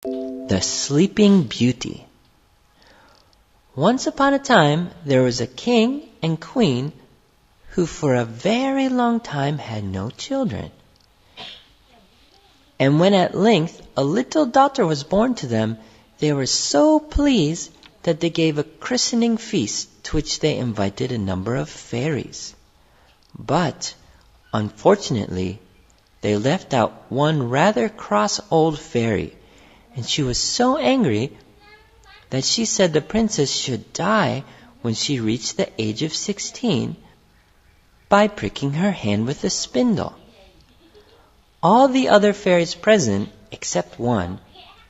The Sleeping Beauty. Once upon a time there was a king and queen who for a very long time had no children. And when at length a little daughter was born to them, they were so pleased that they gave a christening feast to which they invited a number of fairies. But, unfortunately, they left out one rather cross old fairy, and she was so angry that she said the princess should die when she reached the age of 16 by pricking her hand with a spindle. All the other fairies present, except one,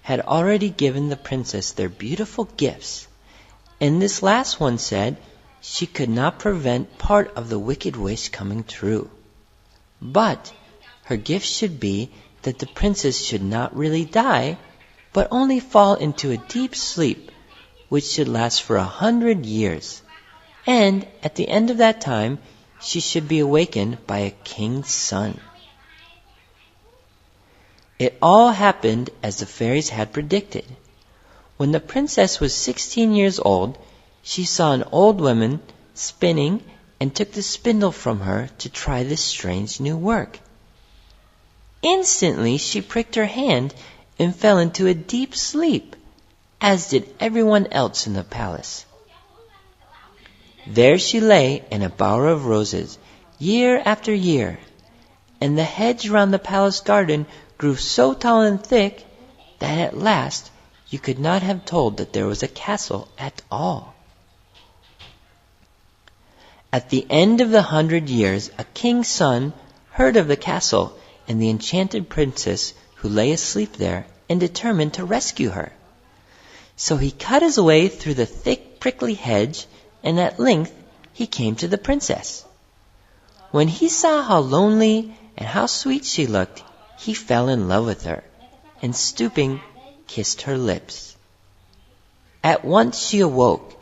had already given the princess their beautiful gifts, and this last one said she could not prevent part of the wicked wish coming true. But her gift should be that the princess should not really die, but only fall into a deep sleep, which should last for 100 years. And at the end of that time, she should be awakened by a king's son. It all happened as the fairies had predicted. When the princess was 16 years old, she saw an old woman spinning and took the spindle from her to try this strange new work. Instantly she pricked her hand and fell into a deep sleep, as did everyone else in the palace. There she lay in a bower of roses, year after year, and the hedge round the palace garden grew so tall and thick that at last you could not have told that there was a castle at all. At the end of the 100 years, a king's son heard of the castle and the enchanted princess who lay asleep there, and determined to rescue her. So he cut his way through the thick prickly hedge, and at length he came to the princess. When he saw how lonely and how sweet she looked, he fell in love with her, and stooping, kissed her lips. At once she awoke,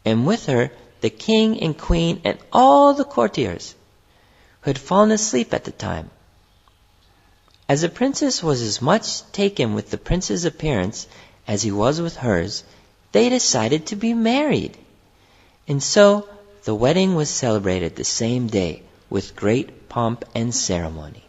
and with her the king and queen and all the courtiers, who had fallen asleep at the time. As the princess was as much taken with the prince's appearance as he was with hers, they decided to be married. And so the wedding was celebrated the same day with great pomp and ceremony.